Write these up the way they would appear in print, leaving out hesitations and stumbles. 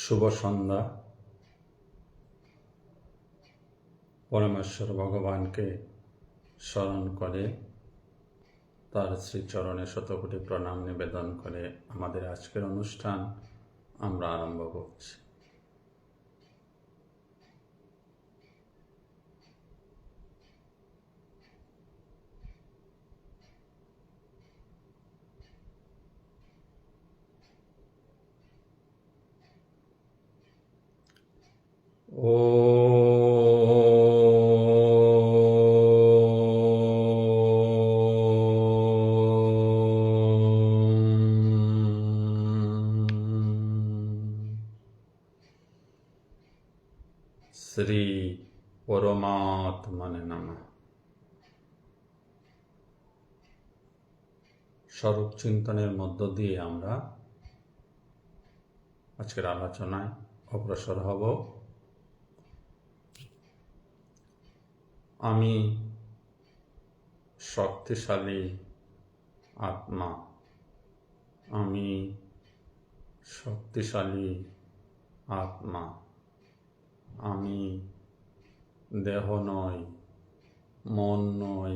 শুভ সন্ধ্যা। পরমেশ্বর ভগবানকে স্মরণ করে তার শ্রীচরণে শতকোটি প্রণাম নিবেদন করে আমাদের আজকের অনুষ্ঠান আমরা আরম্ভ করছি। শ্রী পরমাত্মনে নমঃ। স্বরূপ চিন্তনের মধ্য দিয়ে আমরা আজকের আলোচনায় অগ্রসর হব। আমি শক্তিশালী আত্মা, আমি শক্তিশালী আত্মা, আমি দেহ নই, মন নই,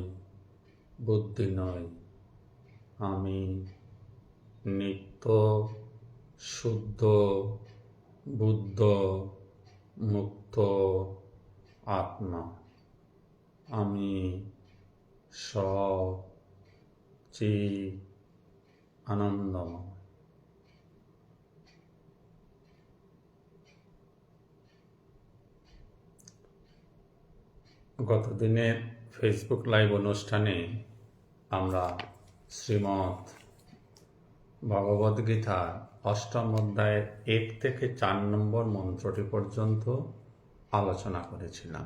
বুদ্ধি নই, আমি নিত্য শুদ্ধ বুদ্ধ মুক্ত আত্মা, আমি সচিৎ আনন্দময়। গতদিনের ফেসবুক লাইভ অনুষ্ঠানে আমরা শ্রীমদ্ ভগবদ্গীতার ৮ম অধ্যায়ের ১ থেকে ৪ নম্বর মন্ত্রটি পর্যন্ত আলোচনা করেছিলাম।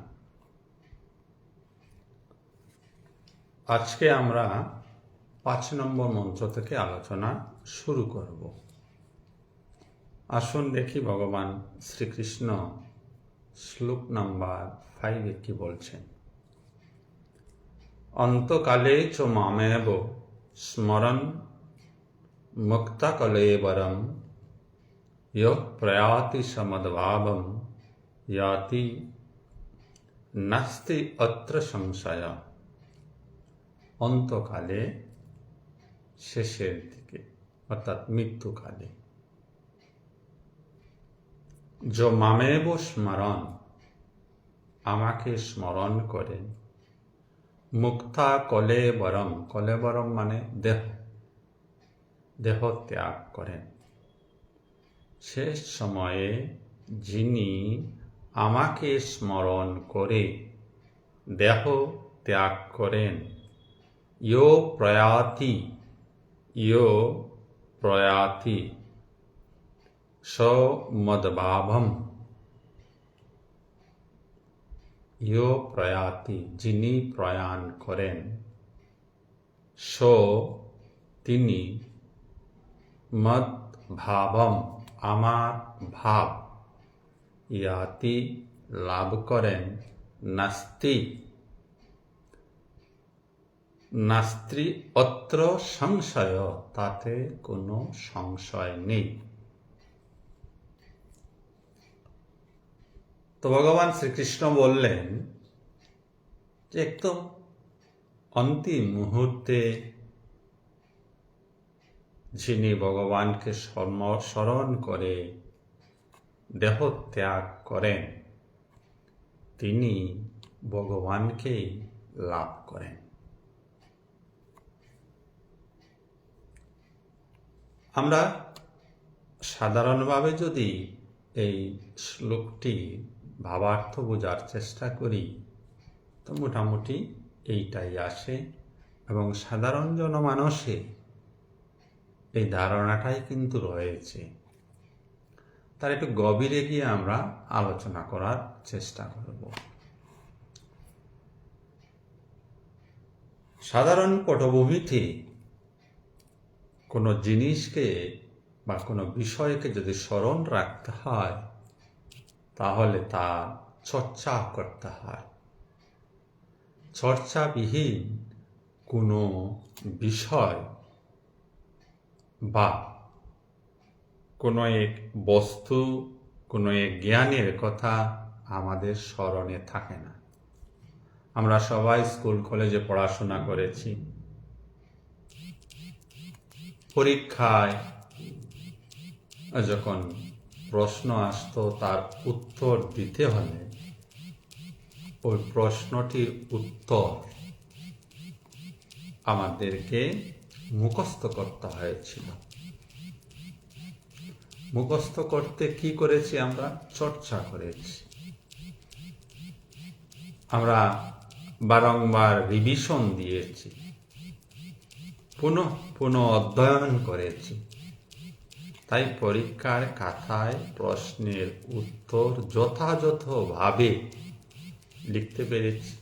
আজকে আমরা ৫ নম্বর মন্ত্র থেকে আলোচনা শুরু করব। আসুন দেখি ভগবান শ্রীকৃষ্ণ শ্লোক নাম্বার 5 কি বলছেন। অন্তকালে চ মামেব স্মরণ মুক্তা কলেবরম ইয়ঃ প্রয়াতি সমদ্ভাবম ইয়াতি নাস্তি অত্র সংশয়। অন্তকালে, শেষের দিকে অর্থাৎ মৃত্যুকালে, যো মামেব স্মরণ, আমাকে স্মরণ করেন, মুক্তা কলেবরম, কলেবরম মানে দেহ, দেহ ত্যাগ করেন, শেষ সময়ে যিনি আমাকে স্মরণ করে দেহ ত্যাগ করেন, ইয়ো প্রয়াতি স মদ্ভাবম, ইয়ো প্রয়াতি যিনি প্রয়াণ করেন, স তিনি, মদ ভাবম আমার ভাব, ইয়াতি লাভ করেন, নাস্তি নাস্তি অত্র সংশয়, তাতে কোনো সংশয় নেই। তো ভগবান শ্রীকৃষ্ণ বললেন যে একদম অন্তিম মুহূর্তে যিনি ভগবানকে স্মরণ করে দেহ ত্যাগ করেন, তিনি ভগবানকেই লাভ করেন। আমরা সাধারণভাবে যদি এই শ্লোকটি ভাবার্থ বোঝার চেষ্টা করি তো মোটামুটি এইটাই আসে, এবং সাধারণ জনমানসে এই ধারণাটাই কিন্তু রয়েছে। তার একটু গভীরে গিয়ে আমরা আলোচনা করার চেষ্টা করব। সাধারণ পটভূমিতে কোনো জিনিসকে বা কোনো বিষয়কে যদি স্মরণ রাখতে হয় তাহলে তা চর্চা করতে হয়। চর্চাবিহীন কোনো বিষয় বা কোনো এক বস্তু কোনো এক জ্ঞানের কথা আমাদের স্মরণে থাকে না। আমরা সবাই স্কুল কলেজে পড়াশোনা করেছি। পরীক্ষায় যখন প্রশ্ন আসতো তার উত্তর দিতে হলে ওই প্রশ্নটির উত্তর আমাদেরকে মুখস্থ করতে হয়েছিল। মুখস্থ করতে কি করেছি? আমরা চর্চা করেছি। আমরা বারংবার রিভিশন দিয়েছি, পুনঃ পুনঃ অধ্যয়ন করেছি। তাই পরীক্ষার খাতায় প্রশ্নের উত্তর যথাযথভাবে লিখতে পেরেছি।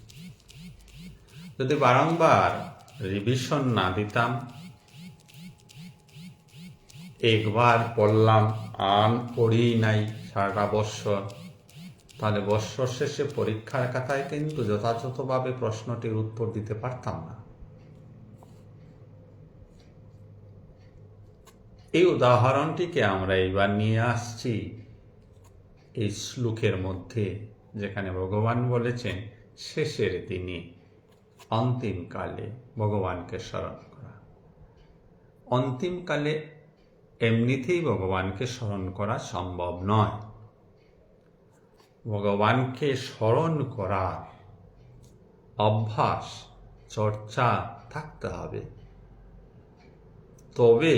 যদি বারংবার রিভিশন না দিতাম, একবার পড়লাম আর পড়ি নাই সারাটা বৎসর, তাহলে বৎসর শেষে পরীক্ষার খাতায় কিন্তু যথাযথভাবে প্রশ্নটির উত্তর দিতে পারতাম না। এই উদাহরণটিকে আমরা এইবার নিয়ে আসছি এই শ্লোকের মধ্যে, যেখানে ভগবান বলেছেন শেষের দিনে, অন্তিমকালে ভগবানকে স্মরণ করা। অন্তিমকালে এমনিতেই ভগবানকে স্মরণ করা সম্ভব নয়। ভগবানকে স্মরণ করার অভ্যাস, চর্চা থাকতে হবে। তবে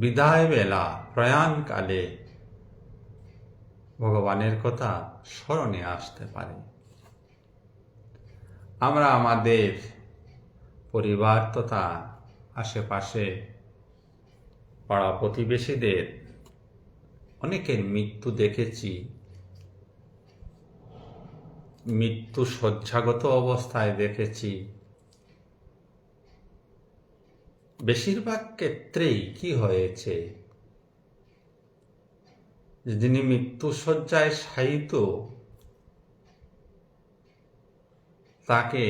বিদায় বেলা, প্রয়াণকালে ভগবানের কথা স্মরণে আসতে পারে। আমরা আমাদের পরিবার তথা আশেপাশে পাড়া প্রতিবেশীদের অনেকের মৃত্যু দেখেছি। মৃত্যু শয্যাগত অবস্থায় দেখেছি। বেশিরভাগ ক্ষেত্রেই কি হয়েছে, যিনি মৃত্যু শয্যায় শায়িত, তাকে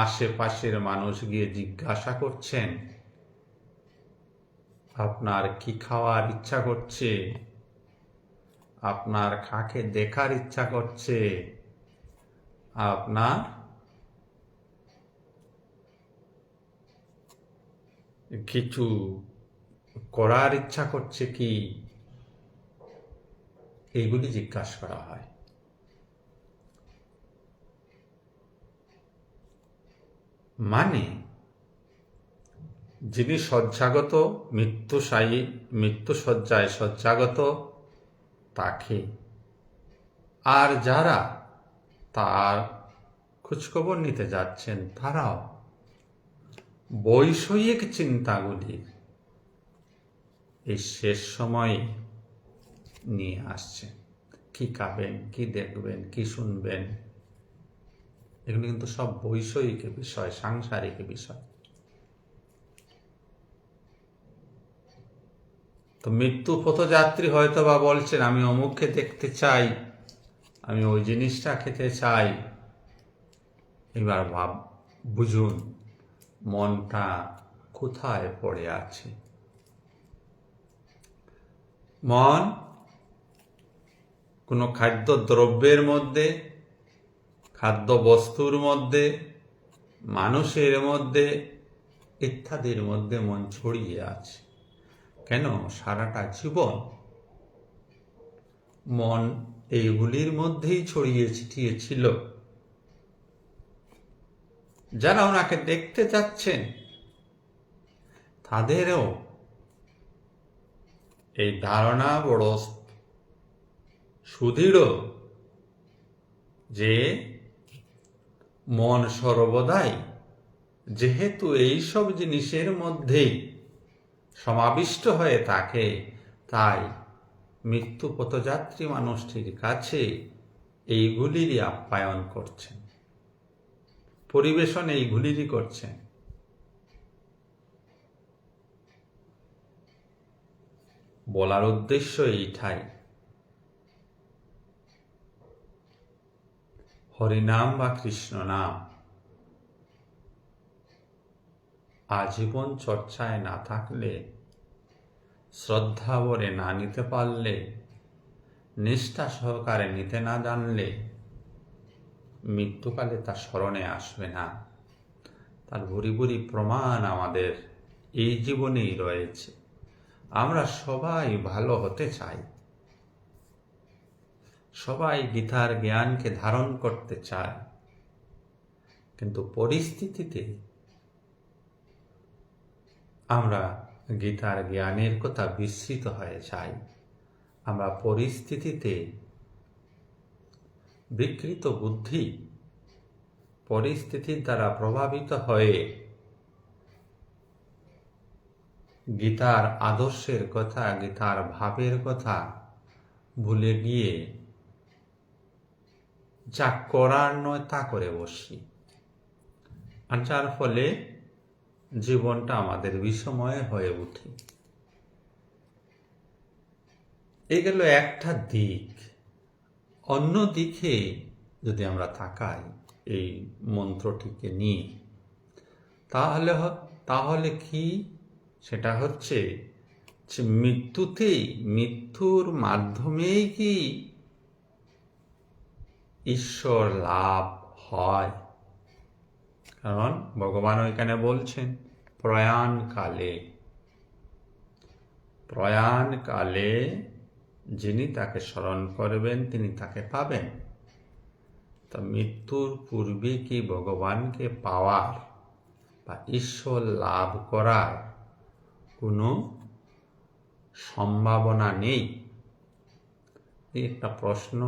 আশেপাশের মানুষ গিয়ে জিজ্ঞাসা করছেন, আপনার কি খাওয়ার ইচ্ছা করছে? আপনার কাকে দেখার ইচ্ছা করছে? আপনার কিছু করার ইচ্ছা করছে কি? এইগুলি জিজ্ঞাসা করা হয়। মানে যিনি শয্যাগত, মৃত্যু শয্যায় শয্যাগত, তাকে, আর যারা তার খোঁজখবর নিতে যাচ্ছেন তারাও বৈষয়িক চিন্তাগুলি এই শেষ সময়ে নিয়ে আসছেন। কি খাবেন, কি দেখবেন, কি শুনবেন, এগুলো কিন্তু সব বৈষয়িক বিষয়, সাংসারিক বিষয়। তো মৃত্যু পথযাত্রী হয়তো বা বলছেন, আমি অমুককে দেখতে চাই, আমি ওই জিনিসটা খেতে চাই। এবার বুঝুন মনটা কোথায় পড়ে আছে। মন কোনো খাদ্য দ্রব্যের মধ্যে, খাদ্য বস্তুর মধ্যে, মানুষের মধ্যে ইত্যাদির মধ্যে মন ছড়িয়ে আছে। কেন? সারাটা জীবন মন এইগুলির মধ্যেই ছড়িয়ে ছিটিয়ে ছিল। যারা ওনাকে দেখতে যাচ্ছেন তাদেরও এই ধারণা বড় সুদৃঢ় যে মন সর্বদাই যেহেতু এইসব জিনিসের মধ্যেই সমাবিষ্ট হয়ে থাকে, তাই মৃত্যু পথযাত্রী মানুষটির কাছে এইগুলিরই আপ্যায়ন করছেন, পরিবেশন এইগুলিরই করছেন। বলার উদ্দেশ্য এইটাই, হরিনাম বা কৃষ্ণ নাম আজীবন চর্চায় না থাকলে শ্রদ্ধা ভরে না নিতে পারলে, নিষ্ঠা সহকারে নিতে না জানলে মৃত্যুকালে তা স্মরণে আসবে না। তার ভুরি ভুরি প্রমাণ আমাদের এই জীবনেই রয়েছে। আমরা সবাই ভালো হতে চাই, সবাই গীতার জ্ঞানকে ধারণ করতে চায়, কিন্তু পরিস্থিতিতে আমরা গীতার জ্ঞানের কথা বিস্মৃত হয়ে যাই। আমরা পরিস্থিতিতে বিকৃত বুদ্ধি, পরিস্থিতির দ্বারা প্রভাবিত হয়ে গীতার আদর্শের কথা, গীতার ভাবের কথা ভুলে গিয়ে যা করার নয় তা করে বসি, আর যার ফলে জীবনটা আমাদের বিষময় হয়ে ওঠে। এই গেল একটা দিক। অন্য দিকে যদি আমরা তাকাই এই মন্ত্রটিকে নিয়ে, তাহলে কি সেটা হচ্ছে যে মৃত্যুর মাধ্যমেই কি ঈশ্বর লাভ হয়? কারণ ভগবান ওইখানে বলছেন প্রয়াণকালে যিনি তাকে স্মরণ করবেন তিনি তাকে পাবেন। তা মৃত্যুর পূর্বে কি ভগবানকে পাওয়ার বা ঈশ্বর লাভ করার কোনো সম্ভাবনা নেই? এই একটা প্রশ্ন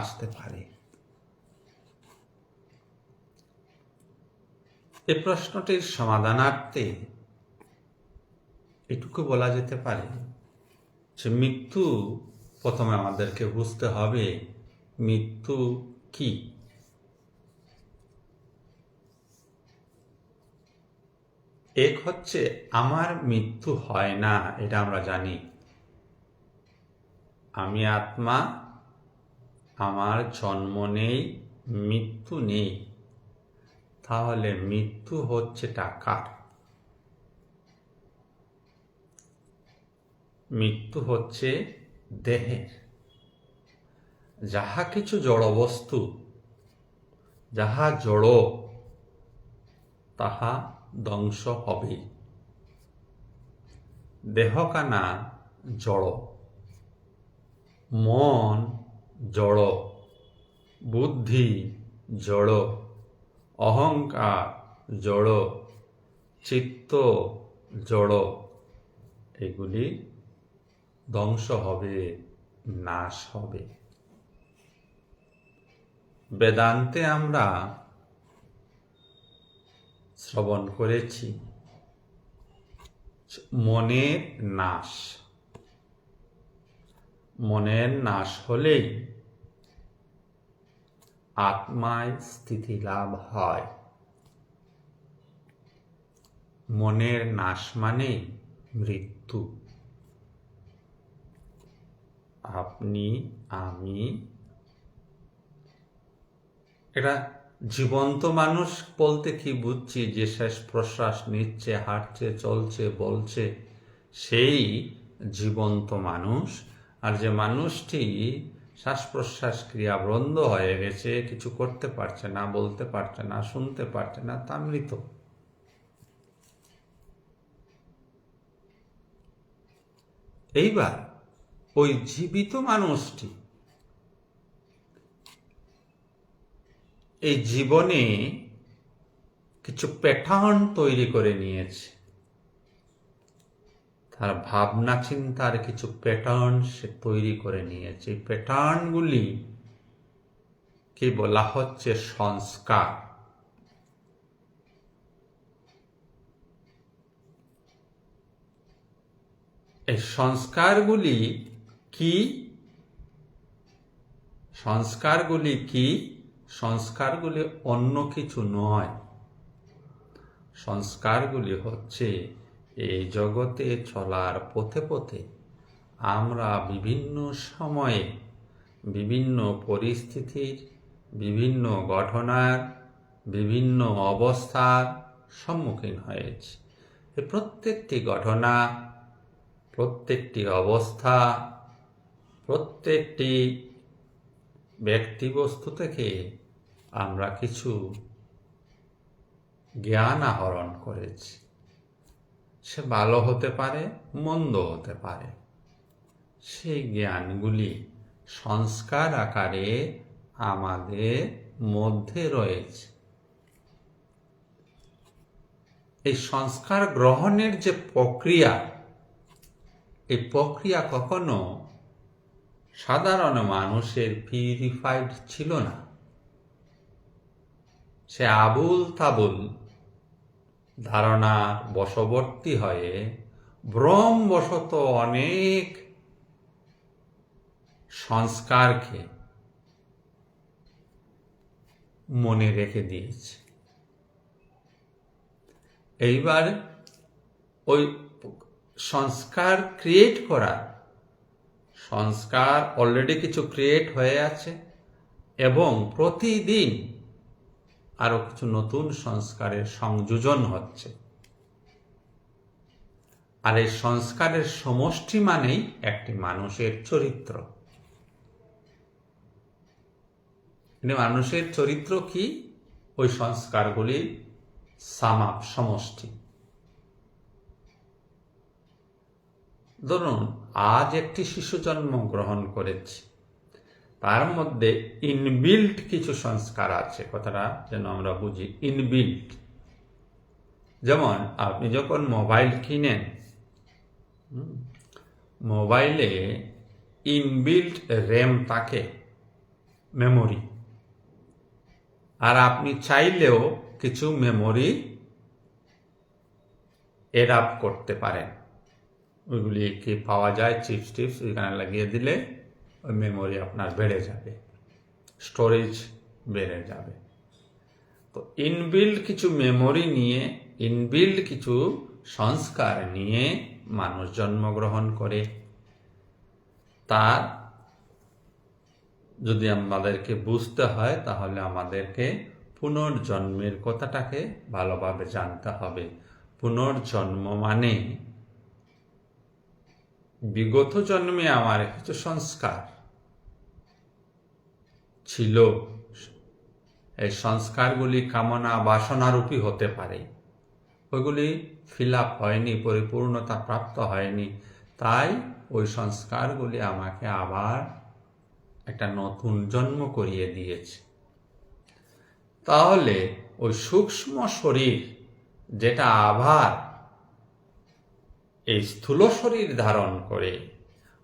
আসতে পারে। এই প্রশ্নটির সমাধানার্থে এটুকু বলা যেতে পারে যে মৃত্যু, প্রথমে আমাদেরকে বুঝতে হবে মৃত্যু কি। এক হচ্ছে আমার মৃত্যু হয় না, এটা আমরা জানি। আমি আত্মা, আমার জন্ম নেই, মৃত্যু নেই। তাহলে মৃত্যু হচ্ছে কার? মৃত্যু হচ্ছে দেহের। যাহা কিছু জড় বস্তু, যাহা জড়, তাহা ধ্বংস হবে। দেহখানা জড়, মন জড়, বুদ্ধি জড়, অহংকার জড়, চিত্ত জড়। এগুলি ধ্বংস হবে, নাশ হবে। বেদান্তে আমরা শ্রবণ করেছি মনের নাশ। মনের নাশ হলেই আত্মায় স্থিতি লাভ হয়। মনের নাশ মানে মৃত্যু। আপনি, আমি, এটা জীবন্ত মানুষ বলতে কি বুঝছি? যে শেষ প্রশ্বাস নিচ্ছে, হাঁটছে, চলছে, বলছে, সেই জীবন্ত মানুষ। আর যে মানুষটি শ্বাস প্রশ্বাস ক্রিয়া বন্ধ হয়ে গেছে, কিছু করতে পারছে না, বলতে পারছে না, শুনতে পারছে না, তা মৃত। এইবার ওই জীবিত মানুষটি এই জীবনে কিছু প্যাটার্ন তৈরি করে নিয়েছে। তার ভাবনা চিন্তার কিছু প্যাটার্ন সে তৈরি করে নিয়েছে। এই প্যাটার্নগুলি কি বলা হচ্ছে? সংস্কার। এই সংস্কারগুলি কি? সংস্কারগুলি অন্য কিছু নয়। সংস্কারগুলি হচ্ছে এই জগতে চলার পথে পথে আমরা বিভিন্ন সময়ে বিভিন্ন পরিস্থিতির, বিভিন্ন ঘটনার, বিভিন্ন অবস্থার সম্মুখীন হয়েছি। এই প্রত্যেকটি ঘটনা, প্রত্যেকটি অবস্থা, প্রত্যেকটি ব্যক্তিবস্তু থেকে আমরা কিছু জ্ঞান আহরণ করেছি। সে ভালো হতে পারে, মন্দ হতে পারে। সেই জ্ঞানগুলি সংস্কার আকারে আমাদের মধ্যে রয়েছে। এই সংস্কার গ্রহণের যে প্রক্রিয়া, এই প্রক্রিয়া কখনো সাধারণ মানুষের পিউরিফাইড ছিল না। সে আবুল তাবুল ধারণার বশবর্তী হয়ে ভ্রমবশত অনেক সংস্কারকে মনে রেখে দিয়েছে। এইবার ওই সংস্কার ক্রিয়েট করা, সংস্কার অলরেডি কিছু ক্রিয়েট হয়ে আছে এবং প্রতিদিন আরো কিছু নতুন সংস্কারের সংযোজন হচ্ছে। আর এই সংস্কারের সমষ্টি মানেই একটি মানুষের চরিত্র। মানুষের চরিত্র কি? ওই সংস্কারগুলির সামাপ, সমষ্টি। ধরুন, আজ একটি শিশু জন্মগ্রহণ করেছে, তার মধ্যে ইনবিল্ট কিছু সংস্কার আছে। কথাটা যেন আমরা বুঝি, ইনবিল্ট। যেমন আপনি যখন মোবাইল কিনেন, মোবাইলে ইনবিল্ট র্যাম থাকে, মেমোরি। আর আপনি চাইলেও কিছু মেমোরি এড আপ করতে পারেন। ওইগুলি কি পাওয়া যায়, চিপস টিপস, ওইখানে লাগিয়ে দিলে ওই মেমোরি আপনার বেড়ে যাবে, স্টোরেজ বেড়ে যাবে। তো ইনবিল্ড কিছু মেমোরি নিয়ে, ইনবিল্ড কিছু সংস্কার নিয়ে মানুষ জন্মগ্রহণ করে। তার যদি আমাদেরকে বুঝতে হয়, তাহলে আমাদেরকে পুনর্জন্মের কথাটাকে ভালোভাবে জানতে হবে। পুনর্জন্ম মানে বিগত জন্মে আমার কিছু সংস্কার ছিল, এই সংস্কারগুলি কামনা বাসনারূপী হতে পারে। ওইগুলি ফিল আপ হয়নি, পরিপূর্ণতা প্রাপ্ত হয়নি, তাই ওই সংস্কারগুলি আমাকে আবার একটা নতুন জন্ম করিয়ে দিয়েছে। তাহলে ওই সূক্ষ্ম শরীর যেটা আবার এই স্থূল শরীর ধারণ করে,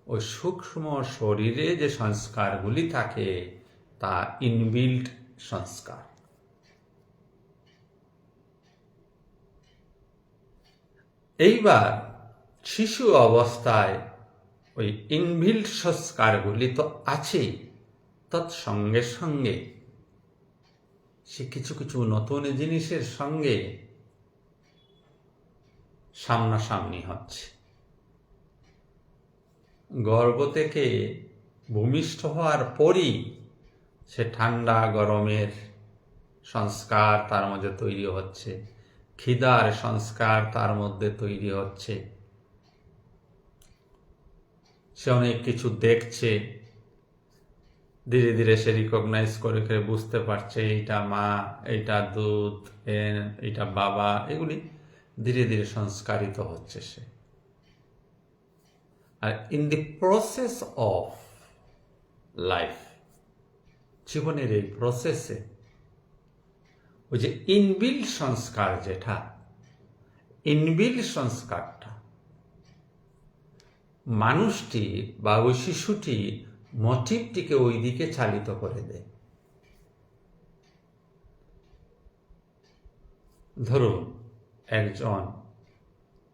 ওই সূক্ষ্ম শরীরে যে সংস্কারগুলি থাকে তা ইনবিল্ট সংস্কার। এইবার শিশু অবস্থায় ওই ইনবিল্ট সংস্কারগুলি তো আছেই, তৎসঙ্গে সঙ্গে সে কিছু কিছু নতুন জিনিসের সঙ্গে সামনাসামনি হচ্ছে। গর্ভ থেকে ভূমিষ্ঠ হওয়ার পরই সে ঠান্ডা গরমের সংস্কার তার মধ্যে তৈরি হচ্ছে, খিদার সংস্কার তার মধ্যে তৈরি হচ্ছে। সে অনেক কিছু দেখছে, ধীরে ধীরে সে রিকগনাইজ করে বুঝতে পারছে এইটা মা, এইটা দুধ, এইটা বাবা, এগুলি ধীরে ধীরে সংস্কারিত হচ্ছে সে। আর in the process of life, জীবনের এই প্রসেসে ওই যে ইনবিল্ট সংস্কার, যেটা ইনবিল্ট সংস্কারটা মানুষটি বা ওই শিশুটি মোটিভটিকে ওই দিকে চালিত করে দেয়। ধরুন, একজন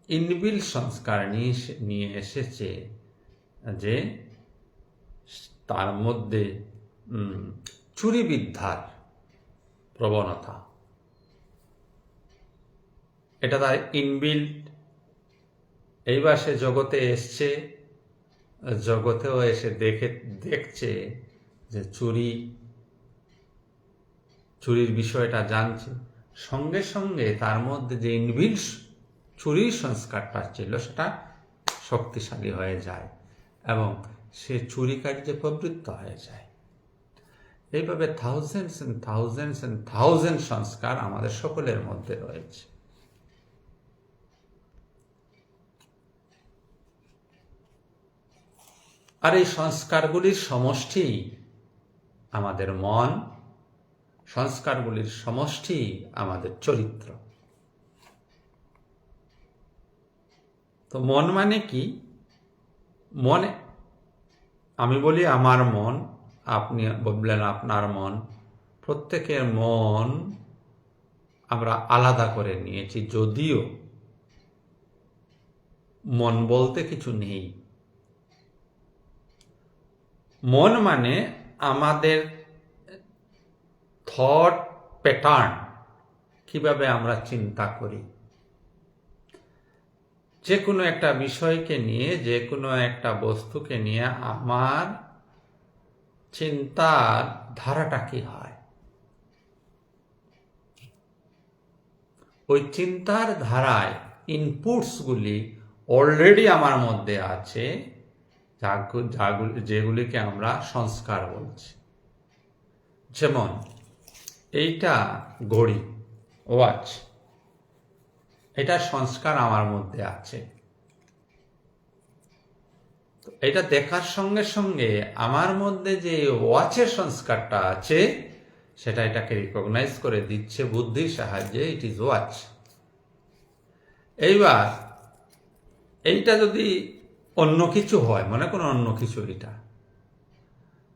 ইনবিল্ট সংস্কার নিয়ে এসেছে যে তার মধ্যে চুরিবিদ্যার প্রবণতা, এটা তার ইনবিল্ট। এইবার সে জগতে এসছে, জগতেও এসে দেখছে যে চুরির বিষয়টা জানছে, সঙ্গে সঙ্গে তার মধ্যে যে ইনবিল্ট চুরির সংস্কারটা ছিল সেটা শক্তিশালী হয়ে যায় এবং সে চুরি কার্যে প্রবৃত্ত হয়ে যায়। এইভাবে thousands and thousands and thousand সংস্কার আমাদের সকলের মধ্যে রয়েছে। আর এই সংস্কারগুলির সমষ্টি আমাদের মন, সংস্কারগুলির সমষ্টি আমাদের চরিত্র। তো মন মানে কি? মনে আমি বলি আমার মন, আপনি বললেন আপনার মন। প্রত্যেকের মন আমরা আলাদা করে নিয়েছি, যদিও মন বলতে কিছু নেই। মন মানে আমাদের থট প্যাটার্ন, কিভাবে আমরা চিন্তা করি। যে কোনো একটা বিষয়কে নিয়ে, যে কোনো একটা বস্তুকে নিয়ে আমার চিন্তার ধারাটা কি হয়, ওই চিন্তার ধারায় ইনপুটসগুলি অলরেডি আমার মধ্যে আছে, যেগুলিকে আমরা সংস্কার বলছি। যেমন এইটা ঘড়ি, ওয়াচ, এটা সংস্কার আমার মধ্যে আছে। এটা দেখার সঙ্গে সঙ্গে আমার মধ্যে যে ওয়াচের সংস্কারটা আছে সেটা এটাকে রিকগনাইজ করে দিচ্ছে বুদ্ধির সাহায্যে, ইট ইজ ওয়াচ। এইবার এইটা যদি অন্য কিছু হয়, মনে করুন অন্য কিছু, এটা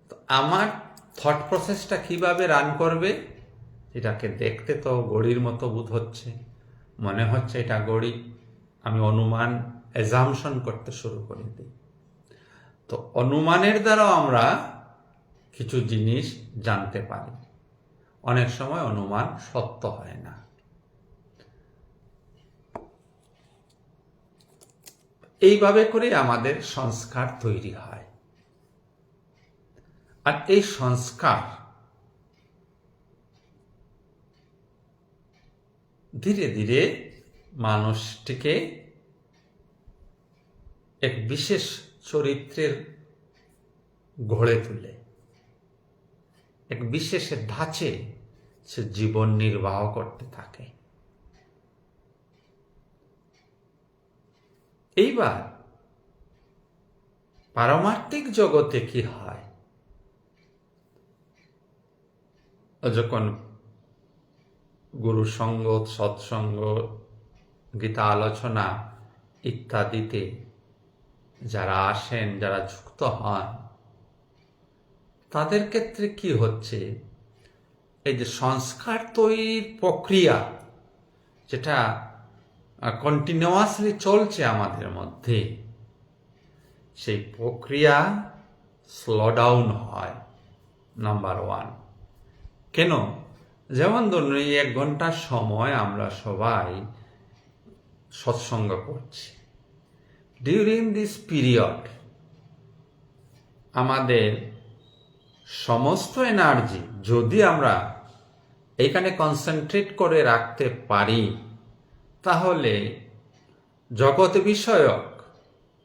তো আমার থট প্রসেসটা কিভাবে রান করবে? এটাকে দেখতে তো ঘড়ির মতো বোধ হচ্ছে, মনে হচ্ছে এটা ঘড়ি, আমি অনুমান, অ্যাজাম্পশন করতে শুরু করে দিই। তো অনুমানের দ্বারাও আমরা কিছু জিনিস জানতে পারি। অনেক সময় অনুমান সত্য হয় না। এইভাবে করে আমাদের সংস্কার তৈরি হয়। আর এই সংস্কার ধীরে ধীরে মানুষটিকে এক বিশেষ চরিত্রের গড়ে তোলে, এক বিশেষ ধাঁচে সে জীবন নির্বাহ করতে থাকে। এইবার পারমার্থিক জগতে কি হয়? যখন গুরু সঙ্গ, সৎসঙ্গ, গীতা আলোচনা ইত্যাদিতে যারা আসেন, যারা যুক্ত হন, তাদের ক্ষেত্রে কি হচ্ছে? এই যে সংস্কার তৈরির প্রক্রিয়া, যেটা কন্টিনিউয়াসলি চলছে আমাদের মধ্যে, সেই প্রক্রিয়া স্লো ডাউন হয়। Number one. কেন? যেমন ধরুন, এই 1 ঘন্টার সময় আমরা সবাই সৎসঙ্গ করছি। ডিউরিং দিস পিরিয়ড আমাদের সমস্ত এনার্জি যদি আমরা এইখানে কনসেন্ট্রেট করে রাখতে পারি, তাহলে জগৎ বিষয়ক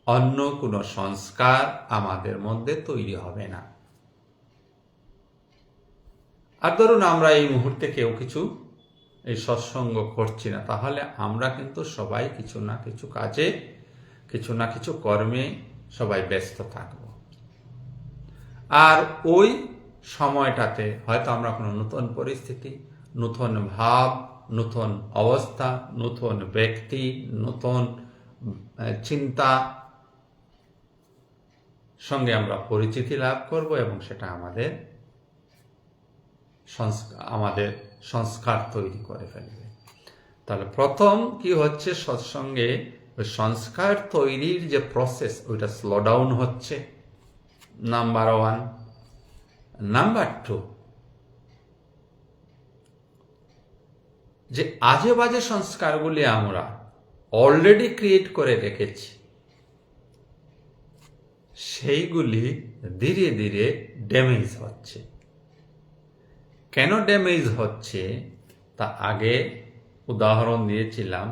অন্য কোনো সংস্কার আমাদের মধ্যে তৈরি হবে না। আর ধরুন আমরা এই মুহূর্তে কেউ কিছু এই সৎসঙ্গ করছি না, তাহলে আমরা কিন্তু সবাই কিছু না কিছু কাজে, কিছু না কিছু কর্মে সবাই ব্যস্ত থাকব। আর ওই সময়টাতে হয়তো আমরা কোনো নতুন পরিস্থিতি, নতুন ভাব, নতুন অবস্থা, নতুন ব্যক্তি, নতুন চিন্তা সঙ্গে আমরা পরিচিতি লাভ করব এবং সেটা আমাদের সংস্কার তৈরি করে ফেলবে। তাহলে প্রথম কি হচ্ছে? সৎসঙ্গে ওই সংস্কার তৈরির যে প্রসেস, ওইটা স্লো ডাউন হচ্ছে, নাম্বার ওয়ান। নাম্বার টু, যে আজে বাজে সংস্কারগুলি আমরা অলরেডি ক্রিয়েট করে রেখেছি, সেইগুলি ধীরে ধীরে ড্যামেজ হচ্ছে। কেন ড্যামেজ হচ্ছে তা আগে উদাহরণ দিয়েছিলাম,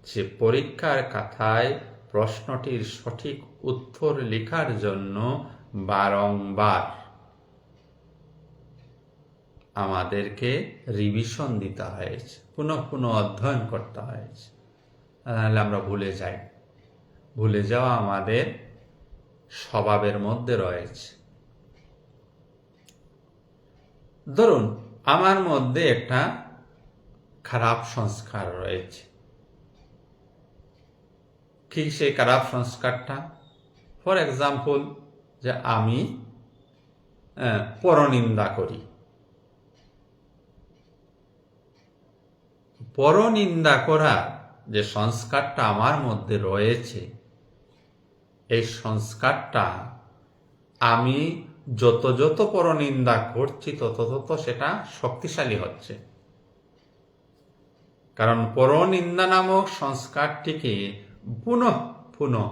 যে পরীক্ষার খাতায় প্রশ্নটির সঠিক উত্তর লেখার জন্য বারংবার আমাদেরকে রিভিশন দিতে হয়েছে, পুনঃ পুনঃ অধ্যয়ন করতে হয়েছে, নাহলে আমরা ভুলে যাই। ভুলে যাওয়া আমাদের স্বভাবের মধ্যে রয়েছে। ধরুন, আমার মধ্যে একটা খারাপ সংস্কার রয়েছে। কি সেই খারাপ সংস্কারটা? ফর এক্সাম্পল, যে আমি পরনিন্দা করি। পরনিন্দা করার যে সংস্কারটা আমার মধ্যে রয়েছে, এই সংস্কারটা আমি যত যত পরনিন্দা করছি তত তত সেটা শক্তিশালী হচ্ছে। কারণ পরনিন্দা নামক সংস্কারটিকে পুনঃ পুনঃ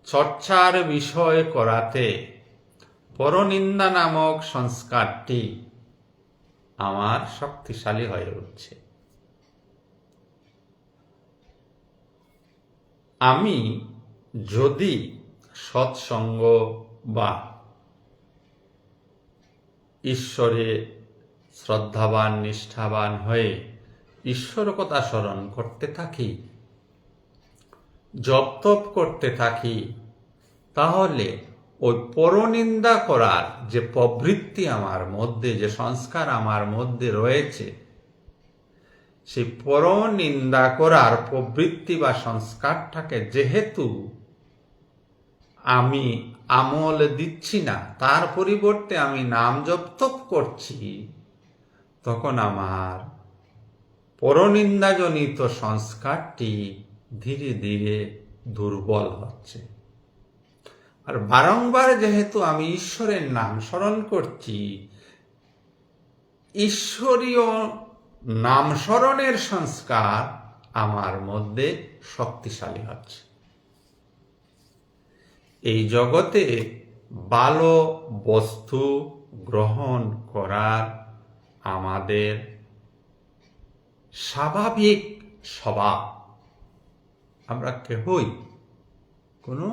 চর্চার বিষয় করাতে পরনিন্দা নামক সংস্কারটি আমার শক্তিশালী হয়ে উঠছে। আমি যদি সৎসঙ্গ বা ঈশ্বরে শ্রদ্ধাবান নিষ্ঠাবান হয়ে ঈশ্বর কথা স্মরণ করতে থাকি, জপ তপ করতে থাকি, তাহলে ওই পরনিন্দা করার যে প্রবৃত্তি আমার মধ্যে, যে সংস্কার আমার মধ্যে রয়েছে, সেই পরনিন্দা করার প্রবৃত্তি বা সংস্কারটাকে যেহেতু আমি আমল দিচ্ছি না, তার পরিবর্তে আমি নাম জপ তপ করছি, তখন আমার পরনিন্দাজনিত সংস্কারটি ধীরে ধীরে দুর্বল হচ্ছে। আর বারংবার যেহেতু আমি ঈশ্বরের নাম স্মরণ করছি, ঈশ্বরীয় নাম স্মরণের সংস্কার আমার মধ্যে শক্তিশালী হচ্ছে। এই জগতে ভালো বস্তু গ্রহণ করার আমাদের স্বাভাবিক স্বভাব। আমরা কেহই কোনো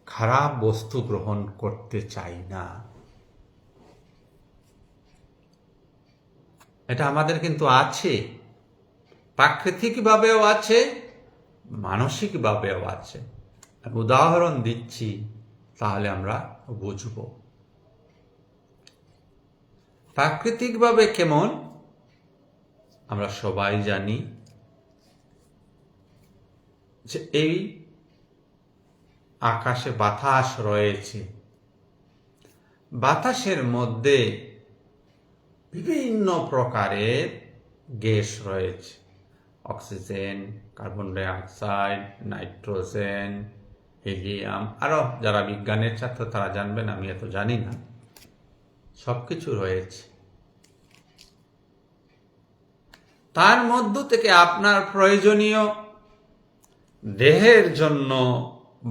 খারাপ বস্তু গ্রহণ করতে চাই না। এটা আমাদের কিন্তু আছে, প্রাকৃতিকভাবেও আছে, মানসিকভাবেও আছে। আমি উদাহরণ দিচ্ছি, তাহলে আমরা বুঝব। প্রাকৃতিকভাবে কেমন আমরা সবাই জানি যে এই আকাশে বাতাস রয়েছে, বাতাসের মধ্যে বিভিন্ন প্রকারের গ্যাস রয়েছে, oxygen, carbon dioxide, nitrogen, helium, আরো যারা বিজ্ঞানের ছাত্র তারা জানবেন, আমি এত জানি না। সবকিছু রয়েছে। তার মধ্য থেকে আপনার প্রয়োজনীয় দেহের জন্য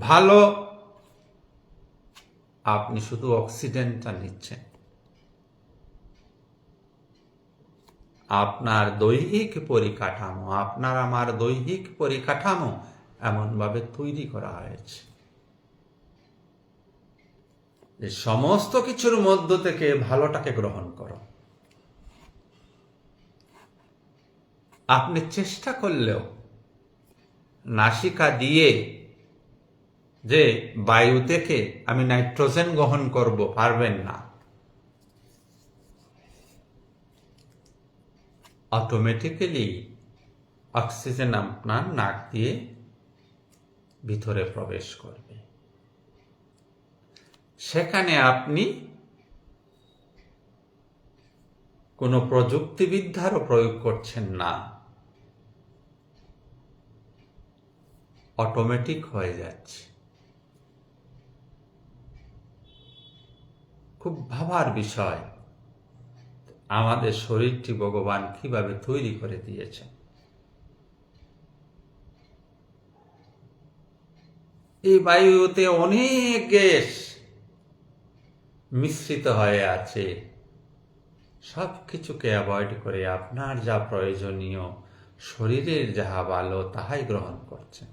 ভালো আপনি শুধু অক্সিজেনটা নিচ্ছেন। আপনার দৈহিক পরিকাঠামো, আপনার আমার দৈহিক পরিকাঠামো এমনভাবে তৈরি করা হয়েছে যে সমস্ত কিছুর মধ্য থেকে ভালোটাকে গ্রহণ করো। আপনি চেষ্টা করলেও নাসিকা দিয়ে যে বায়ু থেকে আমি নাইট্রোজেন গ্রহণ করব, পারবেন না। অটোমেটিক্যালি অক্সিজেন আপনার নাক দিয়ে ভিতরে প্রবেশ করবে। সেখানে আপনি কোনো প্রযুক্তিবিদ্যারও প্রয়োগ করছেন না, অটোমেটিক হয়ে যাচ্ছে। খুব ভাবার বিষয়, আমাদের শরীরটি ভগবান কিভাবে তৈরি করে দিয়েছেন। এই বায়ুতে অনেক গ্যাস মিশ্রিত হয়ে আছে। সব কিছুকে অ্যাভয়েড করে আপনার যা প্রয়োজনীয়, শরীরের যাহা ভালো তাহাই গ্রহণ করছেন।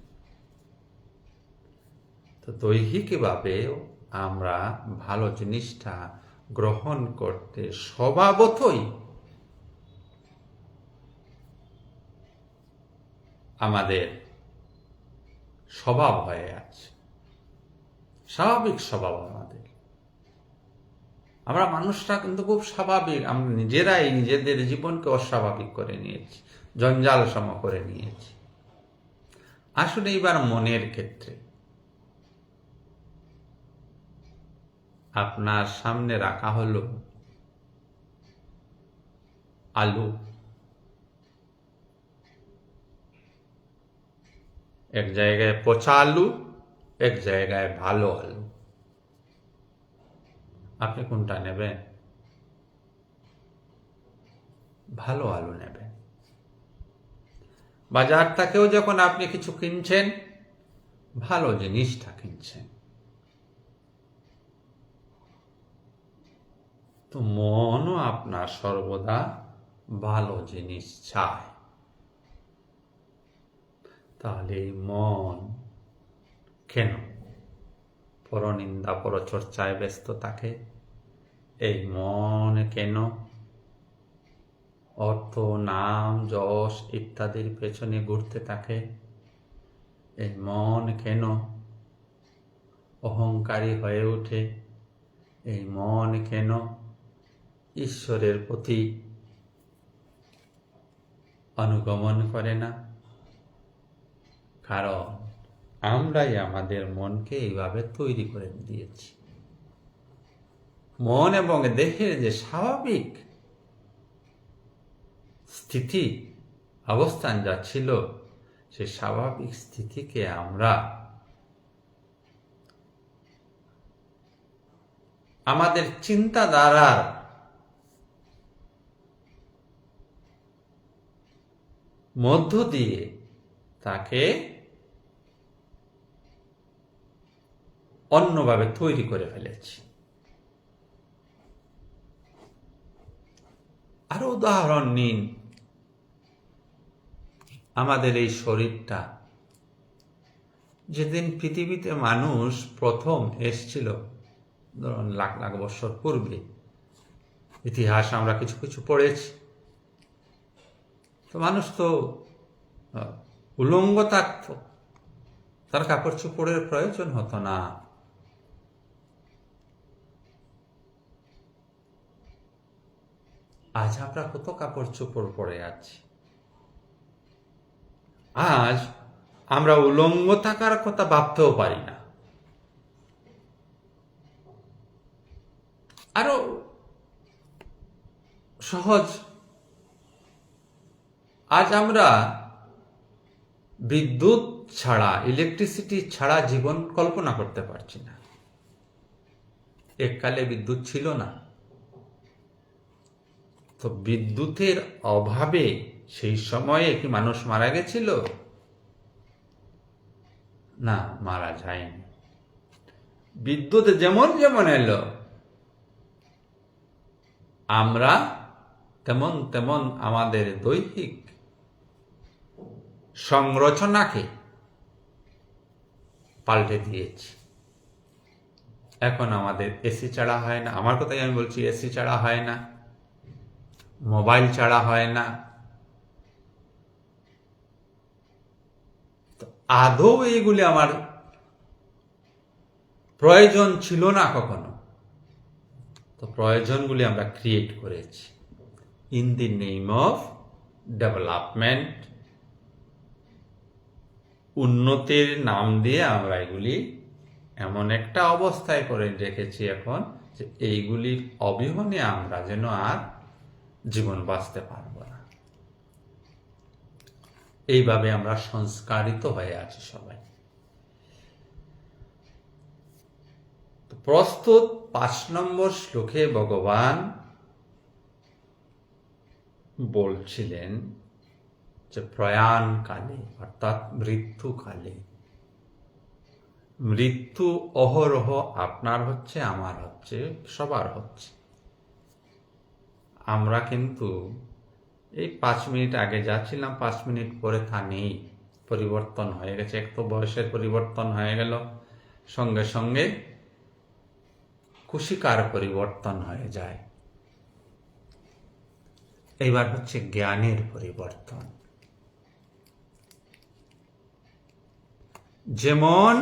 তো দৈহিকভাবে আমরা ভালো জিনিসটা গ্রহণ করতে স্বভাবতই আমাদের স্বভাব হয়ে আছে, স্বাভাবিক স্বভাব আমাদের। আমরা মানুষরা কিন্তু খুব স্বাভাবিক, আমরা নিজেরাই নিজেদের জীবনকে অস্বাভাবিক করে নিয়েছি, জঞ্জাল সম করে নিয়েছি। আসলে এবার মনের ক্ষেত্রে আপনার সামনে রাখা হলো আলু, এক জায়গায় পচা আলু, এক জায়গায় ভালো আলু। আপনি কোনটা নেবেন? ভালো আলু নেবেন। বাজার থেকেও যখন আপনি কিছু কিনছেন, ভালো জিনিসটা কিনছেন। তো মনও আপনার সর্বদা ভালো জিনিস চায়। তাহলে এই মন কেন পরনিন্দা পরচর্চায় ব্যস্ত থাকে? এই মন কেন অর্থ, নাম, যশ ইত্যাদির পেছনে ঘুরতে থাকে? এই মন কেন অহংকারী হয়ে ওঠে? এই মন কেন ঈশ্বরের প্রতি অনুগমন করে না? কারণ আমরাই আমাদের মনকে এইভাবে তৈরি করে দিয়েছি। মন এবং দেহের যে স্বাভাবিক স্থিতি অবস্থান যা ছিল, সে স্বাভাবিক স্থিতিকে আমরা আমাদের চিন্তাধারার মধ্য দিয়ে তাকে অন্যভাবে তৈরি করে ফেলেছি। আরো উদাহরণ নিন, আমাদের এই শরীরটা, যেদিন পৃথিবীতে মানুষ প্রথম এসছিল, ধরুন লাখ লাখ বছর পূর্বে, ইতিহাস আমরা কিছু কিছু পড়েছি, তো মানুষ তো উলঙ্গ থাকতো, তার কাপড় চোপড়ের প্রয়োজন হতো না। আজ আমরা কত কাপড় চোপড় পরে আছি। আজ আমরা উলঙ্গ থাকার কথা ভাবতেও পারি না। আরো সহজ, আজ আমরা বিদ্যুৎ ছাড়া, ইলেকট্রিসিটি ছাড়া জীবন কল্পনা করতে পারছি না। এককালে বিদ্যুৎ ছিল না, তো বিদ্যুতের অভাবে সেই সময়ে কি মানুষ মারা গেছিল? না, মারা যায়নি। বিদ্যুৎ যেমন যেমন এলো, আমরা তেমন তেমন আমাদের দৈহিক সংরচনাকে পাল্টে দিয়েছি। এখন আমাদের এসি ছাড়া হয় না, আমার কথাই আমি বলছি, এসি ছাড়া হয় না, মোবাইল ছাড়া হয় না। আদৌ এইগুলি আমার প্রয়োজন ছিল না কখনো। তো প্রয়োজনগুলি আমরা ক্রিয়েট করেছি in the name of development. উন্নতির নাম দিয়ে আমরা এগুলি এমন একটা অবস্থায় করে রেখেছি এখন, যে এইগুলির অবিহনে আমরা যেন আর জীবন বাঁচতে পারবো না। এইভাবে আমরা সংস্কারিত হয়ে আছি সবাই। প্রস্তুত 5 নম্বর শ্লোকে ভগবান বলছিলেন যে প্রয়াণকালে অর্থাৎ মৃত্যুকালে, মৃত্যু অহরহ আপনার হচ্ছে, আমার হচ্ছে, সবার হচ্ছে। আমরা কিন্তু এই 5 মিনিট আগে যাচ্ছিলাম, 5 মিনিট পরে তা নেই, পরিবর্তন হয়ে গেছে। এক তো বয়সের পরিবর্তন হয়ে গেল, সঙ্গে সঙ্গে কুশিকার পরিবর্তন হয়ে যায়। এইবার হচ্ছে জ্ঞানের পরিবর্তন। যেমন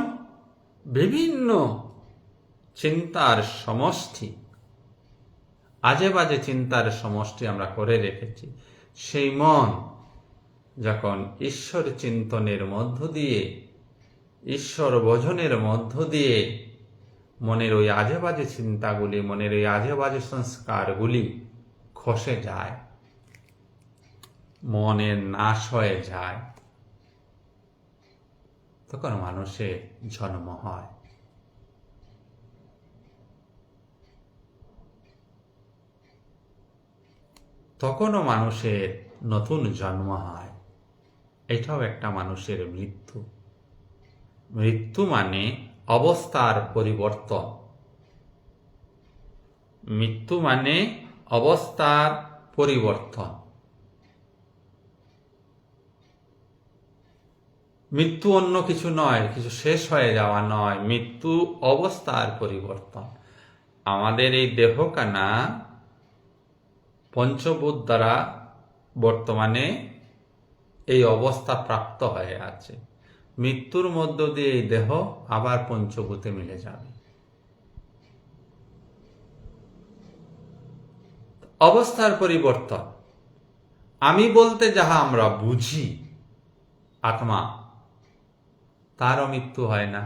বিভিন্ন চিন্তার সমষ্টি, আজে বাজে চিন্তার সমষ্টি আমরা করে রেখেছি, সেই মন যখন ঈশ্বর চিন্তনের মধ্য দিয়ে, ঈশ্বর বোঝনের মধ্য দিয়ে মনের ওই আজে বাজে চিন্তাগুলি, মনের ওই আজে বাজে সংস্কারগুলি খসে যায়, মনের নাশ হয়ে যায়, তখন মানুষের জন্ম হয়। তখনও মানুষের নতুন জন্ম হয়। এটাও একটা মানুষের মৃত্যু। মৃত্যু মানে অবস্থার পরিবর্তন। মৃত্যু মানে অবস্থার পরিবর্তন। মৃত্যু অন্য কিছু নয়, কিছু শেষ হয়ে যাওয়া নয়, মৃত্যু অবস্থার পরিবর্তন। আমাদের এই দেহখানা পঞ্চভূত দ্বারা বর্তমানে এই অবস্থা প্রাপ্ত হয়ে আছে। মৃত্যুর মধ্য দিয়ে এই দেহ আবার পঞ্চভূতে মিলে যাবে। অবস্থার পরিবর্তন। আমি বলতে যাহা আমরা বুঝি আত্মা, তারও মৃত্যু হয় না।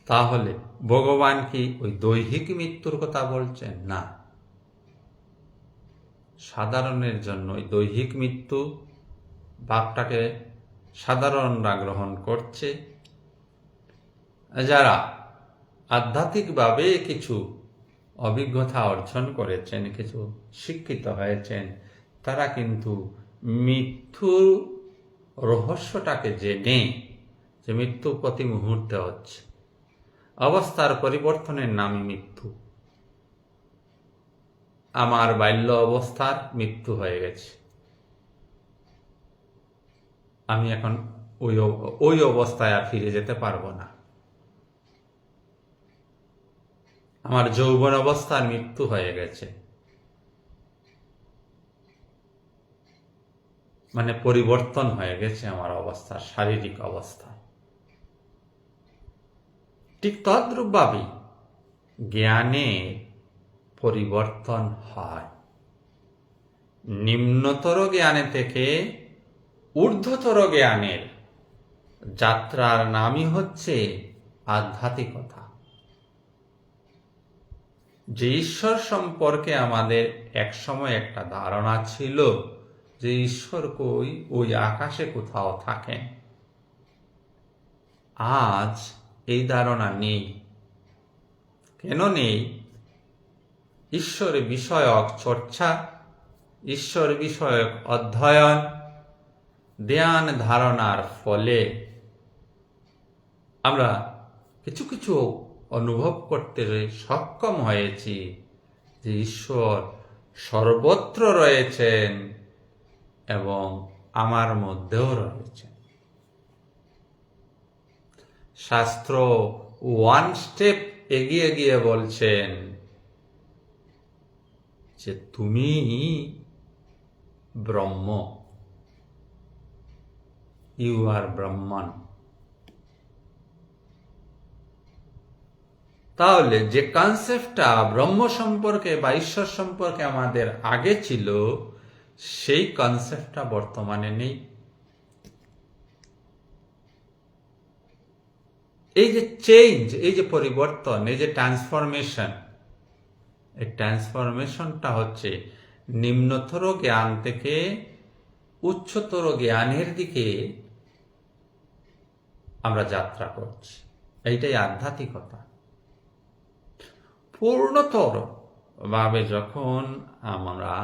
তাহলে ভগবান কি ওই দৈহিক মৃত্যুর কথা বলছেন? না, সাধারণের জন্য ওই দৈহিক মৃত্যু ভাবটাকে সাধারণরা গ্রহণ করছে। যারা আধ্যাত্মিকভাবে কিছু অভিজ্ঞতা অর্জন করেছেন, কিছু শিক্ষিত হয়েছেন, তারা কিন্তু মৃত্যুর রহস্যটাকে জেনে, যে মৃত্যু প্রতি মুহূর্তে হচ্ছে, অবস্থার পরিবর্তনের নামই মৃত্যু। আমার বাল্য অবস্থার মৃত্যু হয়ে গেছে, আমি এখন ওই অবস্থায় আর ফিরে যেতে পারবো না। আমার যৌবন অবস্থার মৃত্যু হয়ে গেছে, মানে পরিবর্তন হয়ে গেছে আমার অবস্থার, শারীরিক অবস্থা। ঠিক তদ্রূপভাবেই জ্ঞানে পরিবর্তন হয়। নিম্নতর জ্ঞানে থেকে ঊর্ধ্বতর জ্ঞানের যাত্রার নামই হচ্ছে আধ্যাত্মিকতা। যে ঈশ্বর সম্পর্কে আমাদের একসময় একটা ধারণা ছিল যে ঈশ্বর ওই আকাশে কোথাও থাকেন, আজ এই ধারণা নেই। কেন নেই? ঈশ্বর বিষয়ক চর্চা, ঈশ্বর বিষয়ক অধ্যয়ন, ধ্যান ধারণার ফলে আমরা কিছু কিছু অনুভব করতে সক্ষম হয়েছি যে ঈশ্বর সর্বত্র রয়েছেন এবং আমার মধ্যেও রয়েছেন। শাস্ত্র ওয়ান স্টেপ এগিয়ে গিয়ে বলছেন যে তুমি ব্রহ্ম, ইউ আর ব্রহ্মণ। তাহলে যে কনসেপ্টটা ব্রহ্ম সম্পর্কে বা ঈশ্বর সম্পর্কে আমাদের আগে ছিল, সেই কনসেপ্টটা বর্তমানে নেই। এই যে চেঞ্জ, এই যে পরিবর্তন, এই যে ট্রান্সফরমেশন, এই ট্রান্সফরমেশনটা হচ্ছে নিম্নতর জ্ঞান থেকে উচ্চতর জ্ঞানের দিকে আমরা যাত্রা করছি। এইটাই আধ্যাত্মিকতা। পূর্ণতর ভাবে যখন আমরা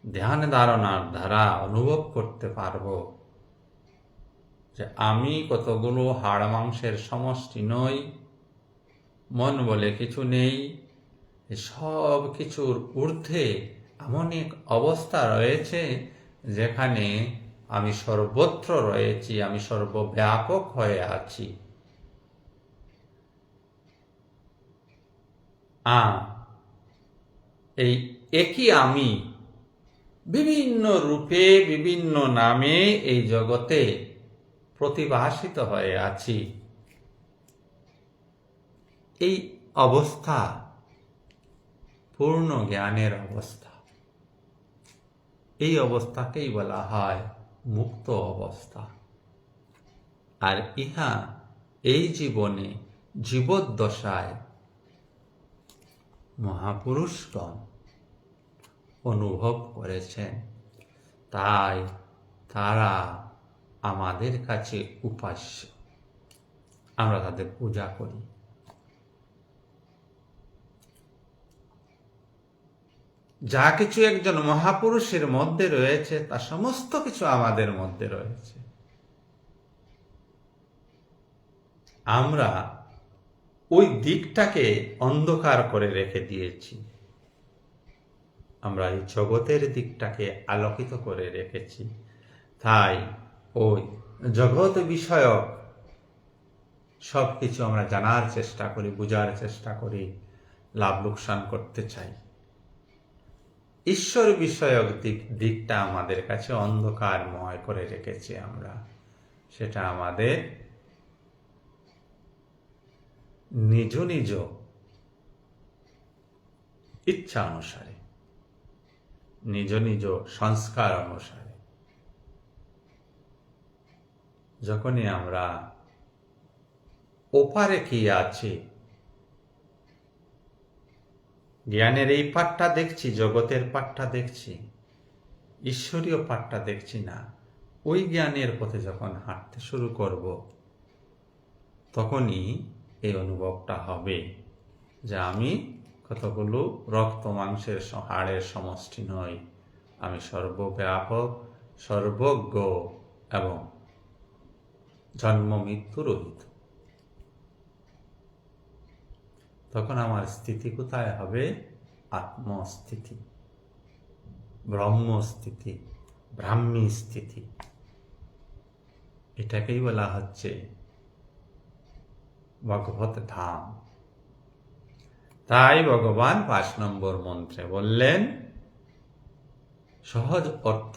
ধ্যান ধারণার দ্বারা অনুভব করতে পারব যে আমি কতগুলো হাড় মাংসের সমষ্টি নই, মন বলে কিছু নেই, সব কিছুর ঊর্ধ্বে এমন এক অবস্থা রয়েছে যেখানে আমি সর্বত্র রয়েছি, আমি সর্বব্যাপক হয়ে আছি। এই একই আমি বিভিন্ন রূপে বিভিন্ন নামে এই জগতে প্রতিভাসিত হয়ে আছি। এই অবস্থা পূর্ণ জ্ঞানের অবস্থা। এই অবস্থাকেই বলা হয় মুক্ত অবস্থা। আর ইহা এই জীবনে জীবদ্দশায় মহাপুরুষগণ অনুভব করেছেন, তাই তারা আমাদের কাছে উপাস্য। আমরা তাদের পূজা করি। যা কিছু একজন মহাপুরুষের মধ্যে রয়েছে তা সমস্ত কিছু আমাদের মধ্যে রয়েছে। আমরা ওই দিকটাকে অন্ধকার করে রেখে দিয়েছি। আমরা এই জগতের দিকটাকে আলোকিত করে রেখেছি। তাই ওই জগৎ বিষয়ক সব কিছু আমরা জানার চেষ্টা করি, বোঝার চেষ্টা করি, লাভ লোকসান করতে চাই। ঈশ্বর বিষয়ক দিকটা আমাদের কাছে অন্ধকারময় করে রেখেছি আমরা। সেটা আমাদের নিজ নিজ ইচ্ছা অনুসারে, নিজ নিজ সংস্কার অনুসারে যখনই আমরা ওপারে কি আছে, জ্ঞানের এই পাঠটা দেখছি, জগতের পাঠটা দেখছি, ঈশ্বরীয় পাঠটা দেখছি না, ওই জ্ঞানের পথে যখন হাঁটতে শুরু করব, তখনই এই অনুভবটা হবে যে আমি কতগুলো রক্ত মাংসের হাড়ের সমষ্টি নই, আমি সর্বব্যাপক, সর্বজ্ঞ এবং জন্ম মৃত্যু রহিত। তখন আমার স্থিতি কোথায় হবে? আত্মস্থিতি, ব্রহ্মস্থিতি, ব্রাহ্মী স্থিতি। এটাকেই বলা হচ্ছে ভগবত ধাম। তাই ভগবান 5 নম্বর মন্ত্রে বললেন, সহজ অর্থ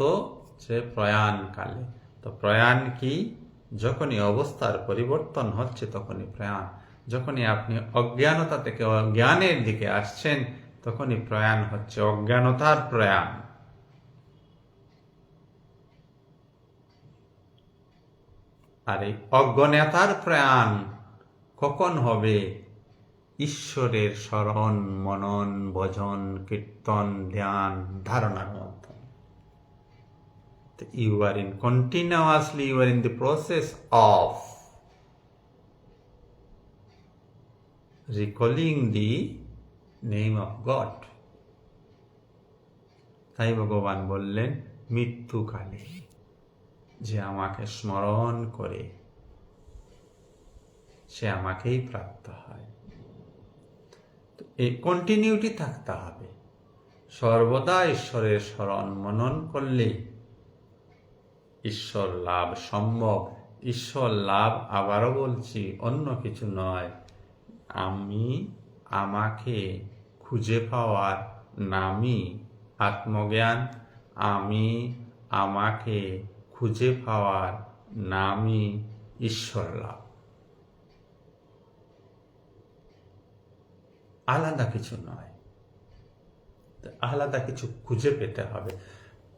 যে প্রয়াণকালে। তো প্রয়াণ কি? যখনই অবস্থার পরিবর্তন হচ্ছে তখনই প্রয়াণ। যখনই আপনি অজ্ঞানতা থেকে জ্ঞানের দিকে আসছেন তখনই প্রয়াণ হচ্ছে, অজ্ঞানতার প্রয়াণ। আর এই অজ্ঞানতার প্রয়াণ কখন হবে? ঈশ্বরের স্মরণ, মনন, ভজন, কীর্তন, ধ্যান, ধারণার মাধ্যমে। You are in the process of recalling the name of God. তাই ভগবান বললেন, মৃত্যুকালে যে আমাকে স্মরণ করে সে আমাকেই প্রাপ্ত হয়। এই কন্টিনিউটি থাকতে হবে। সর্বদা ঈশ্বরের স্মরণ মনন করলে ঈশ্বর লাভ সম্ভব। ঈশ্বর লাভ, আবারও বলছি, অন্য কিছু নয়, আমি আমাকে খুঁজে পাওয়ার নামই আত্মজ্ঞান। আমি আমাকে খুঁজে পাওয়ার নামই ঈশ্বর লাভ। আলাদা কিছু নয়, আলাদা কিছু খুঁজে পেতে হবে।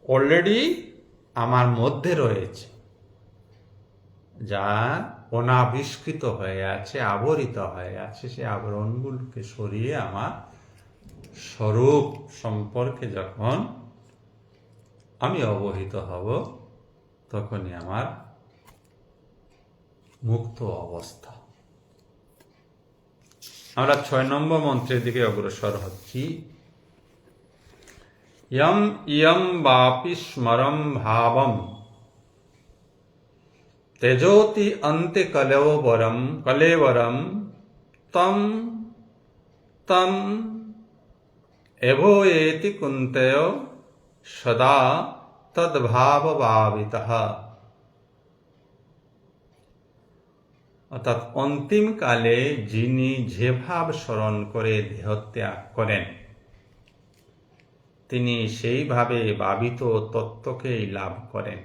অলরেডি আমার মধ্যে রয়েছে, যা অনাবিষ্কৃত হয়ে আছে, আবরিত হয়ে আছে। সে আবরণগুলোকে সরিয়ে আমার স্বরূপ সম্পর্কে যখন আমি অবহিত হব, তখনই আমার মুক্ত অবস্থা। আমরা 6 নম্বর মন্ত্রের দিকে অগ্রসর হচ্ছি। ইয়ম ইয়ম বাপি স্মরম ভাবম তেজোতি অন্তে কলেবরম তম তম এভোয়েতি কুন্তয় সদা তদ্ভাব ভাবিতঃ, অর্থাৎ অন্তিমকালে যিনি যে ভাব স্মরণ করে দেহত্যাগ করেন, তিনি সেইভাবে ভাবিত তত্ত্বকেই লাভ করেন।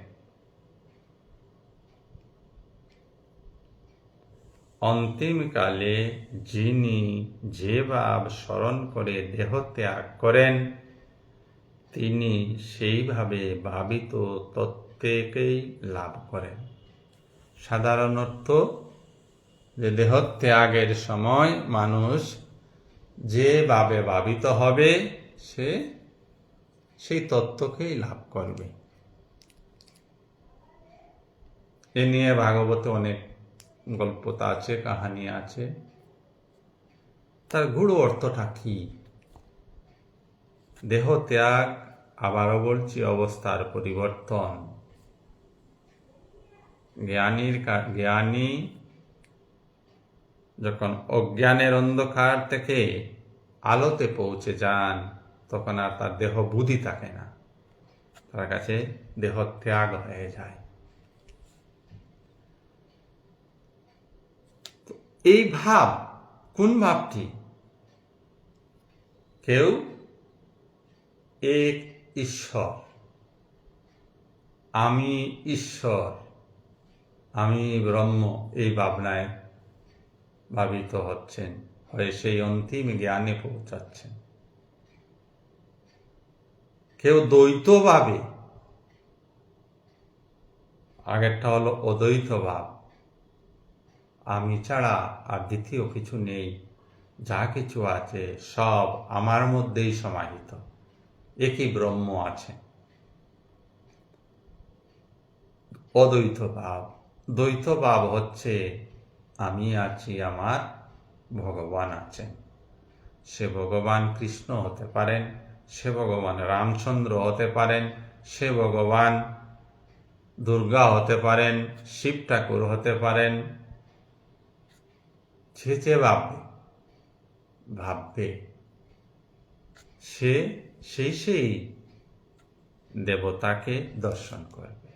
অন্তিমকালে যিনি যে ভাব স্মরণ করে দেহত্যাগ করেন, তিনি সেইভাবে ভাবিত তত্ত্বকেই লাভ করেন। সাধারণত যে দেহত্যাগের সময় মানুষ যেভাবে ভাবিত হবে, সে সেই তত্ত্বকেই লাভ করবে। এ নিয়ে ভাগবতে অনেক গল্পতা আছে, কাহানি আছে। তার গূঢ় অর্থটা কি? দেহ ত্যাগ, আবারও বলছি, অবস্থার পরিবর্তন। জ্ঞানী যখন অজ্ঞানের অন্ধকার থেকে আলোতে পৌঁছে যান, তখন আর তার দেহ বুদ্ধি থাকে না, তার কাছে দেহ ত্যাগ হয়ে যায়। এই ভাব কোন ভাবটি? কেউ এক ঈশ্বর, আমি ঈশ্বর, আমি ব্রহ্ম, এই ভাবনায় ভাবিত হচ্ছেন, হয়ে সেই অন্তিম জ্ঞানে পৌঁছাচ্ছেন। কেউ দ্বৈত ভাবে, আগেরটা হলো অদ্বৈত ভাব, আমি ছাড়া আর দ্বিতীয় কিছু নেই, যা কিছু আছে সব আমার মধ্যেই সমাহিত, একই ব্রহ্ম আছে। অদ্বৈত ভাব। দ্বৈত ভাব হচ্ছে আমি আছি, আমার ভগবান আছেন। সে ভগবান কৃষ্ণ হতে পারেন, সে ভগবান রামচন্দ্র হতে পারেন, সে ভগবান দুর্গা হতে পারেন, শিব ঠাকুর হতে পারেন। সে যে ভাববে সে সেই দেবতাকে দর্শন করবে,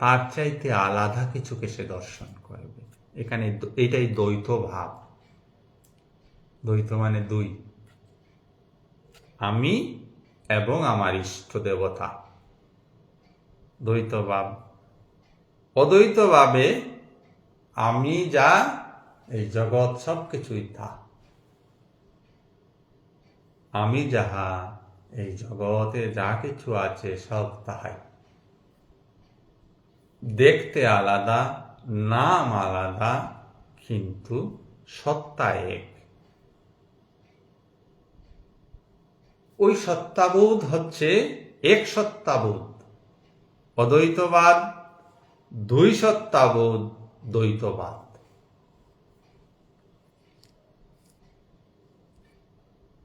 তার চাইতে আলাদা কিছুকে সে দর্শন করবে। এখানে এটাই দ্বৈত ভাব। দ্বৈত মানে দুই, আমি এবং আমার ইষ্ট দেবতা, দ্বৈত ভাব। অদ্বৈত ভাবে আমি যা, এই জগৎ সব কিছুই তা। আমি যাহা, এই জগতে যা কিছু আছে সব তাহাই। দেখতে আলাদা, নাম আলাদা, কিন্তু সত্তা এক। ওই সত্তাবোধ হচ্ছে এক সত্তাবোধ অদ্বৈতবাদ, দুই সত্তাবোধ দ্বৈতবাদ।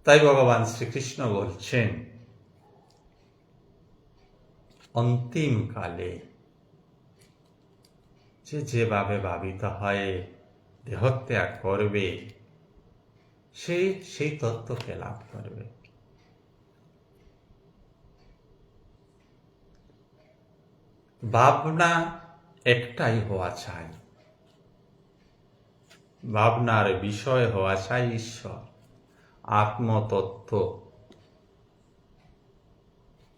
তাই ভগবান শ্রীকৃষ্ণ বলছেন, অন্তিমকালে যেভাবে ভাবিত হয় দেহত্যাগ করবে, সেই তত্ত্বকে লাভ করবে। ভাবনা একটাই হওয়া চাই, ভাবনার বিষয় হওয়া চাই ঈশ্বর, আত্মতত্ত্ব,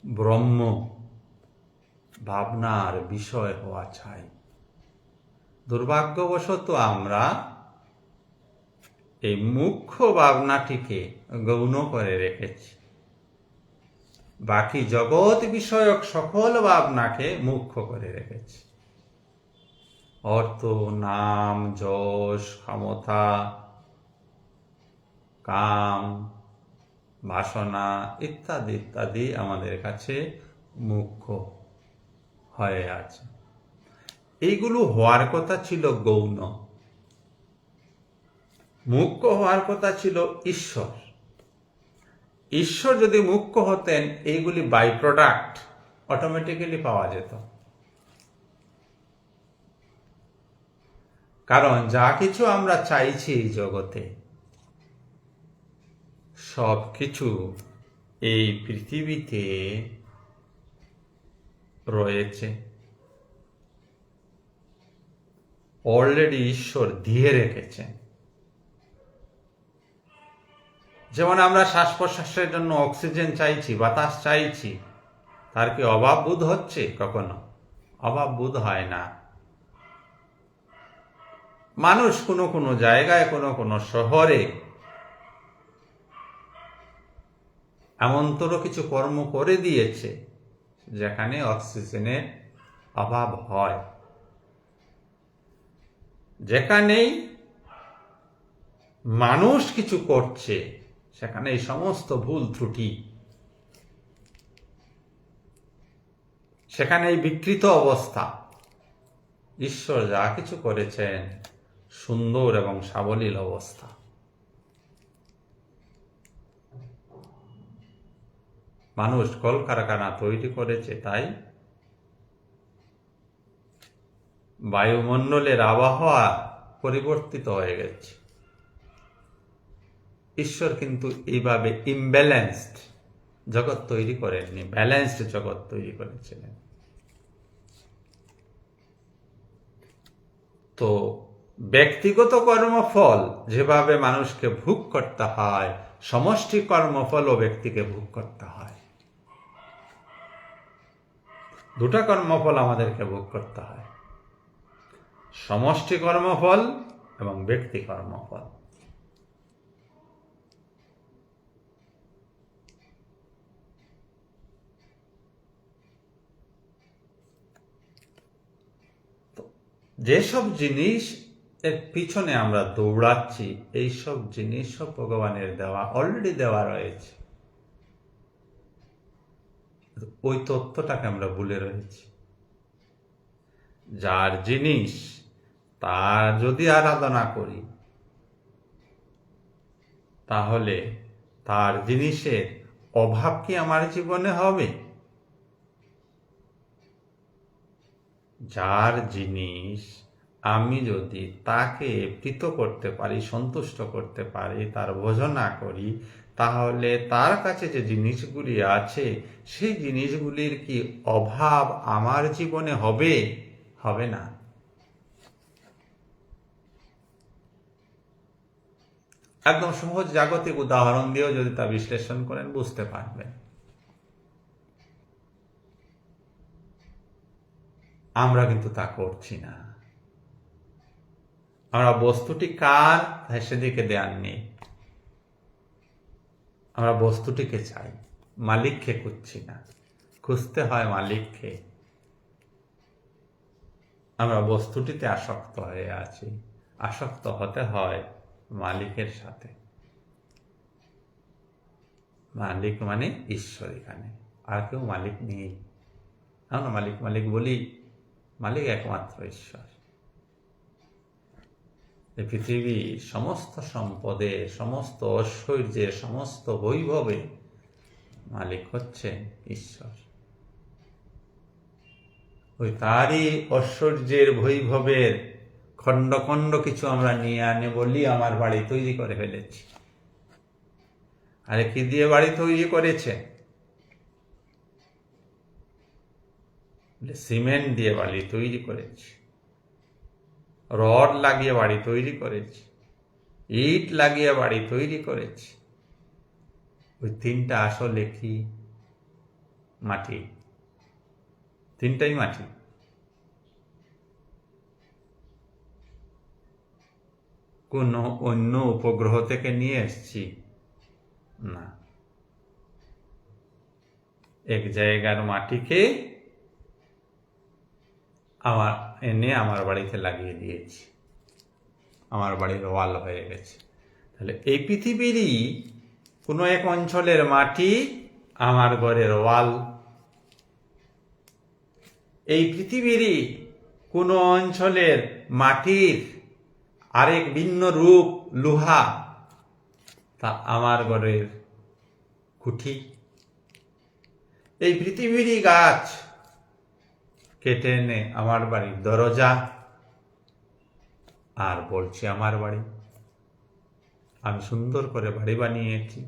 ব্রহ্ম ভাবনার বিষয় হওয়া চাই। দুর্ভাগ্যবশত আমরা এই মুখ্য ভাবনাটিকে গৌণ করে রেখেছি, বাকি জগৎ বিষয়ক সকল ভাবনাকে মুখ্য করে রেখেছি। অর্থ, নাম, যশ, ক্ষমতা, কাম, বাসনা ইত্যাদি ইত্যাদি আমাদের কাছে মুখ্য হয়ে আছে। এইগুলো হওয়ার কথা ছিল গৌণ, মুখ্য হওয়ার কথা ছিল ঈশ্বর। ঈশ্বর যদি মুখ্য হতেন, এইগুলি বাই প্রোডাক্ট অটোমেটিক্যালি পাওয়া যেত। কারণ যা কিছু আমরা চাইছি এই জগতে, সব কিছু এই পৃথিবীতে রয়েছে, অলরেডি ঈশ্বর দিয়ে রেখেছেন। যেমন আমরা শ্বাস প্রশ্বাসের জন্য অক্সিজেন চাইছি, বাতাস চাইছি, তার কি অভাব বোধ হচ্ছে? কখনো অভাব বোধ হয় না। মানুষ কোনো কোনো জায়গায়, কোনো কোনো শহরে এমনতর কিছু কর্ম করে দিয়েছে যেখানে অক্সিজেনের অভাব হয়। যেখানেই মানুষ কিছু করছে সেখানে এই সমস্ত ভুল ত্রুটি, সেখানে এই বিকৃত অবস্থা, ঈশ্বর যা কিছু করেছেন সুন্দর এবং সাবলীল অবস্থা। মানুষ কলকারখানা তৈরি করেছে, তাই বায়ুমণ্ডলের আবহাওয়া পরিবর্তিত হয়ে গেছে। ঈশ্বর কিন্তু এইভাবে ইমব্যালেন্সড জগৎ তৈরি করেননি, ব্যালেন্সড জগৎ তৈরি করেছিলেন। তো ব্যক্তিগত কর্মফল যেভাবে মানুষকে ভোগ করতে হয়, সমষ্টি কর্মফলও ব্যক্তিকে ভোগ করতে হয়। দুটা কর্মফল আমাদেরকে ভোগ করতে হয়, সমষ্টি কর্মফল এবং ব্যক্তি কর্মফল। যেসব জিনিস এর পিছনে আমরা দৌড়াচ্ছি, এইসব জিনিসও ভগবানের দেওয়া, অলরেডি দেওয়া রয়েছে। ওই তত্ত্বটাকে আমরা ভুলে রয়েছি। যার জিনিস তার যদি আরাধনা করি, তাহলে তার জিনিসের অভাব কি আমার জীবনে হবে? যার জিনিস আমি যদি তাকে প্রীত করতে পারি, সন্তুষ্ট করতে পারি, তার ভজনা করি, তাহলে তার কাছে যে জিনিসগুলি আছে সেই জিনিসগুলির কি অভাব আমার জীবনে হবে? হবে না। একদম সহজ জাগতিক উদাহরণ দিয়েও যদি তা বিশ্লেষণ করেন বুঝতে পারবেন। আমরা কিন্তু তা করছি না। আমরা বস্তুটি কার সেদিকে ধ্যান নেই, আমরা বস্তুটিকে চাই, মালিককে খুঁজছি না। খুঁজতে হয় মালিককে। আমরা বস্তুটিতে আসক্ত হয়ে আছি, আসক্ত হতে হয় মালিকের সাথে। মালিক মানে ঈশ্বর, এখানে আর কেউ মালিক নেই। আমরা মালিক মালিক বলি, মালিক একমাত্র ঈশ্বর। এই পৃথিবী সমস্ত সম্পদে, সমস্ত ঐশ্বর্যে, সমস্ত বৈভবে মালিক হচ্ছেন ঈশ্বর। ওই তারই ঐশ্বর্যের বৈভবের খণ্ড খণ্ড কিছু আমরা নিয়ে আনে বলি আমার বাড়ি তৈরি করে ফেলেছি। আরে কি দিয়ে বাড়ি তৈরি করেছে? সিমেন্ট দিয়ে বাড়ি তৈরি করেছি, রড লাগিয়ে বাড়ি তৈরি করেছি, ইট লাগিয়ে বাড়ি তৈরি করেছি। ওই তিনটা আসলে কি? মাটি। তিনটাই মাটি। কোন অন্য উপগ্রহ থেকে নিয়ে এসছি? না। এক জায়গার মাটিকে এনে আমার বাড়িতে লাগিয়ে দিয়েছি, আমার বাড়ির ওয়াল হয়ে গেছে। তাহলে এই পৃথিবীরই কোনো এক অঞ্চলের মাটি আমার ঘরের ওয়াল। এই পৃথিবীরই কোনো অঞ্চলের মাটির আরেক ভিন্ন রূপ লোহা, তা আমার ঘরের খুঁটি। এই পৃথিবীরই গাছ কেটে এনে আমার বাড়ির দরজা, আর বলছি আমার বাড়ি। আমি সুন্দর করে বাড়ি বানিয়েছি।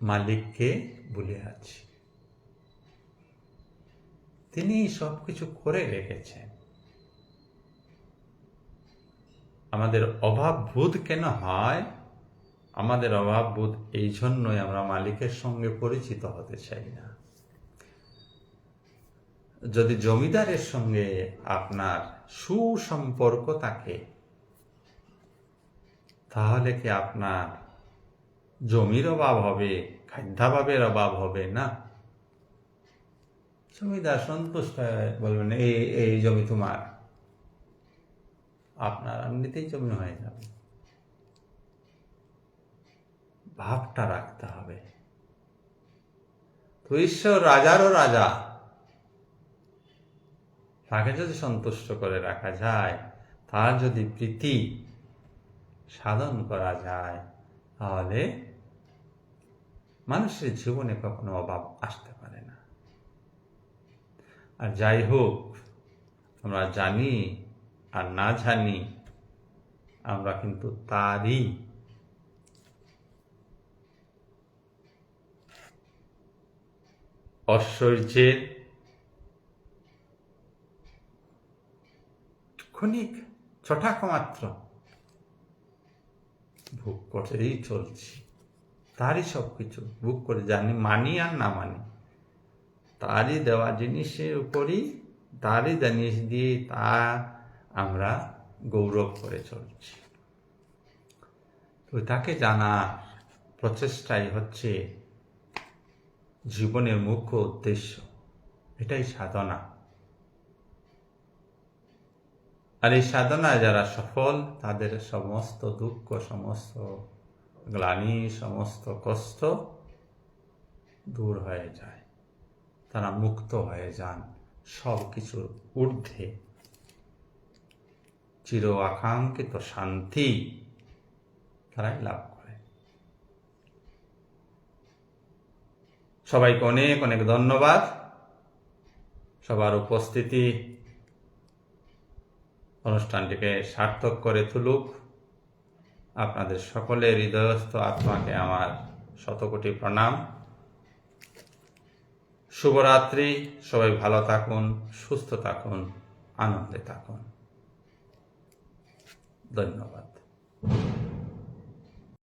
মালিককে ভুলে আছি। তিনি সব কিছু করে রেখেছেন। আমাদের অভাব বোধ কেন হয়? আমাদের অভাব বোধ এই জন্যই আমরা মালিকের সঙ্গে পরিচিত হতে চাই না। যদি জমিদারের সঙ্গে আপনার সুসম্পর্ক থাকে, তাহলে কি আপনার জমির অভাব হবে, খাদ্যাভাবের অভাব হবে না? জমিদার সন্তুষ্ট হয়ে বলবেন, এই জমি তোমার, আপনার এমনিতেই জমি হয়ে যাবে। ভাবটা রাখতে হবে। তো ঈশ্বর রাজারও রাজা, তাকে যদি সন্তুষ্ট করে রাখা যায়, তার যদি প্রীতি সাধন করা যায়, তাহলে মানুষের জীবনে কখনো অভাব আসতে পারে না। আর যাই হোক, আমরা জানি আর না জানি, আমরা কিন্তু তারই ঐশ্বর্যের ক্ষণিক ছটাক মাত্র ভোগ করেই চলছি। তারই সব কিছু ভোগ করে, জানি মানি আর না মানি, তারই দেওয়া জিনিসের উপরই, তারই জিনিস দিয়ে তা আমরা গৌরব করে চলছি। তো তাকে জানার প্রচেষ্টাই হচ্ছে জীবনের মুখ্য উদ্দেশ্য। এটাই সাধনা। আর এই সাধনায় যারা সফল, তাদের সমস্ত দুঃখ, সমস্ত গ্লানি, সমস্ত কষ্ট দূর হয়ে যায়। তারা মুক্ত হয়ে যান, সব কিছুর ঊর্ধ্বে চির আকাঙ্ক্ষিত শান্তি তারাই লাভ করে। সবাইকে অনেক অনেক ধন্যবাদ। সবার উপস্থিতি অনুষ্ঠানটিকে সার্থক করে তুলুক। আপনাদের সকলের হৃদয়স্থ আত্মাকে আমার শতকোটি প্রণাম। শুভরাত্রি। সবাই ভালো থাকুন, সুস্থ থাকুন, আনন্দে থাকুন। ধন্যবাদ।